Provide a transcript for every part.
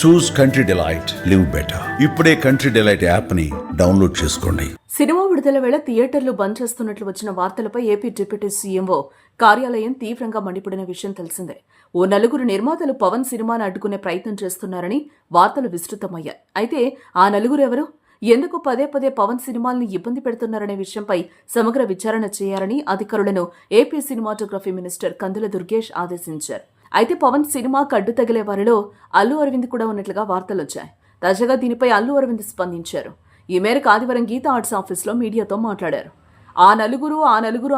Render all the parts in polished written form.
చూస్ country delight, live better. ఇప్పుడే country delight app ని download చేసుకోండి. సినిమా విడుదల వేళ థియేటర్లు బంద్ చేస్తున్నట్లు వచ్చిన వార్తలపై ఏపీ డిప్యూటీ సీఎంఓ కార్యాలయం తీవ్రంగా మండిపడిన విషయం తెలిసిందే. ఓ నలుగురు నిర్మాతలు పవన్ సినిమాను అడ్డుకునే ప్రయత్నం చేస్తున్నారని వార్తలు విస్తృతమయ్యాయి. అయితే ఆ నలుగురు ఎవరు, ఎందుకు పదే పదే పవన్ సినిమాల్ని ఇబ్బంది పెడుతున్నారనే విషయంపై సమగ్ర విచారణ చేయాలని అధికారులను ఏపీ సినిమాటోగ్రఫీ మినిస్టర్ కందుల దుర్గేష్ ఆదేశించారు. అయితే పవన్ సినిమాకు అడ్డు తగిలే వారిలో అల్లు అరవింద్ కూడా ఉన్నట్లుగా వార్తలొచ్చాయి. తాజాగా దీనిపై అల్లు అరవింద్ స్పందించారు. ఈ మేరకు ఆదివారం గీతా ఆర్ట్స్ ఆఫీస్లో మీడియాతో మాట్లాడారు. ఆ నలుగురు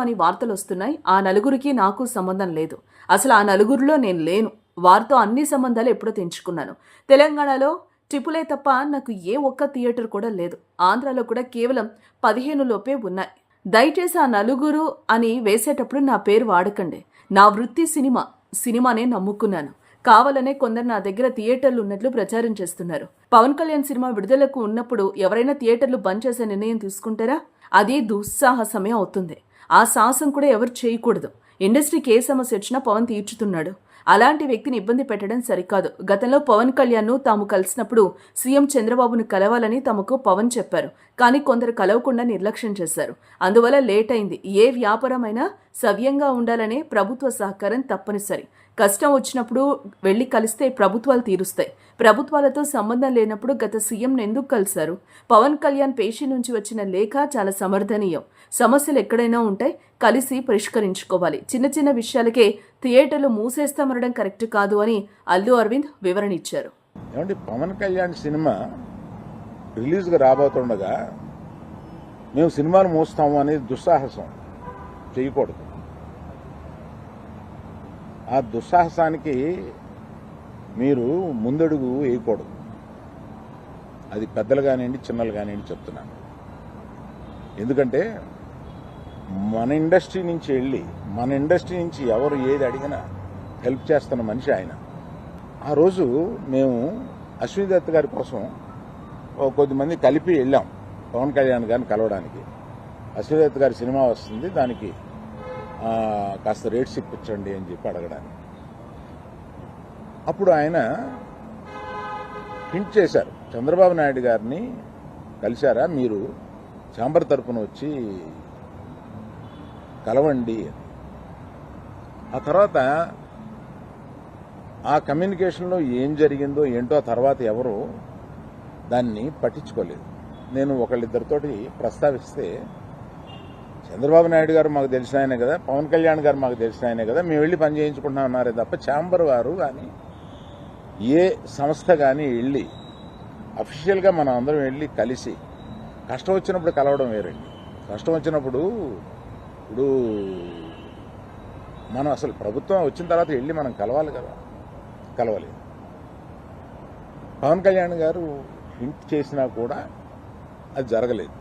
అని వార్తలు వస్తున్నాయి. ఆ నలుగురికి నాకు సంబంధం లేదు. అసలు ఆ నలుగురిలో నేను లేను. వారితో అన్ని సంబంధాలు ఎప్పుడో తెంచుకున్నాను. తెలంగాణలో ట్రిపులే తప్ప నాకు ఏ ఒక్క థియేటర్ కూడా లేదు. ఆంధ్రాలో కూడా కేవలం 15 లోపే ఉన్నాయి. దయచేసి ఆ నలుగురు అని వేసేటప్పుడు నా పేరు వాడకండి. నా వృత్తి సినిమానే నమ్ముకున్నాను. కావాలనే కొందరు నా దగ్గర థియేటర్లు ఉన్నట్లు ప్రచారం చేస్తున్నారు. పవన్ కళ్యాణ్ సినిమా విడుదలకు ఉన్నప్పుడు ఎవరైనా థియేటర్లు బంద్ చేసే నిర్ణయం తీసుకుంటారా? అది దుస్సాహసమే అవుతుంది. ఆ సాహసం కూడా ఎవరు చేయకూడదు. ఇండస్ట్రీకి ఏ సమస్య వచ్చినా పవన్ తీర్చుతున్నాడు. అలాంటి వ్యక్తిని ఇబ్బంది పెట్టడం సరికాదు. గతంలో పవన్ కళ్యాణ్ను తాము కలిసినప్పుడు సీఎం చంద్రబాబును కలవాలని తమకు పవన్ చెప్పారు. కానీ కొందరు కలవకుండా నిర్లక్ష్యం చేశారు. అందువల్ల లేట్ అయింది. ఏ వ్యాపారమైనా సవ్యంగా ఉండాలనే ప్రభుత్వ సహకారం తప్పనిసరి. కష్టం వచ్చినప్పుడు వెళ్లి కలిస్తే ప్రభుత్వాలు తీరుస్తాయి. ప్రభుత్వాలతో సంబంధం లేనప్పుడు గత సీఎంను ఎందుకు కలిశారు? పవన్ కళ్యాణ్ పేషి నుంచి వచ్చిన లేఖ చాలా సమర్థనీయం. సమస్యలు ఎక్కడైనా ఉంటాయి, కలిసి పరిష్కరించుకోవాలి. చిన్న చిన్న విషయాలకే థియేటర్లు మూసేస్తామనడం కరెక్ట్ కాదు అని అల్లు అరవింద్ వివరణ ఇచ్చారు. పవన్ కళ్యాణ్ సినిమా రిలీజ్గా రాబోతుండగా మేము సినిమాలు మూస్తాము అనేది దుస్సాహసం చేయకూడదు. ఆ దుస్సాహసానికి మీరు ముందడుగు వేయకూడదు. అది పెద్దలు కానివ్వండి, చిన్నలు కానివ్వండి చెప్తున్నాను. ఎందుకంటే మన ఇండస్ట్రీ నుంచి ఎవరు ఏది అడిగినా హెల్ప్ చేస్తున్న మనిషి ఆయన. ఆ రోజు మేము అశ్విని దత్ గారి కోసం కొద్దిమంది కలిపి వెళ్ళాం పవన్ కళ్యాణ్ గారిని కలవడానికి. అశ్విని దత్ గారి సినిమా వస్తుంది, దానికి కాస్త రేట్స్ ఇప్పించండి అని చెప్పి అడగడానికి. అప్పుడు ఆయన హింట్ చేశారు, చంద్రబాబు నాయుడు గారిని కలిశారా మీరు, ఛాంబర్ తరపున వచ్చి కలవండి. ఆ తర్వాత ఆ కమ్యూనికేషన్లో ఏం జరిగిందో ఏంటో ఆ తర్వాత ఎవరు దాన్ని పట్టించుకోలేదు. నేను ఒకళ్ళిద్దరితోటి ప్రస్తావిస్తే, చంద్రబాబు నాయుడు గారు మాకు తెలిసిన ఆయనే కదా, పవన్ కళ్యాణ్ గారు మాకు తెలిసిన ఆయనే కదా, మేము వెళ్ళి పని చేయించుకుంటున్నాం అన్నారే తప్ప ఛాంబర్ వారు కానీ ఏ సంస్థ కానీ వెళ్ళి అఫీషియల్గా మనం అందరం వెళ్ళి కలిసి కష్టం వచ్చినప్పుడు కలవడం వేరండి. కష్టం వచ్చినప్పుడు ఇప్పుడు మనం అసలు ప్రభుత్వం వచ్చిన తర్వాత వెళ్ళి మనం కలవాలి కదా, కలవలేదు. పవన్ కళ్యాణ్ గారు హింట్ చేసినా కూడా అది జరగలేదు.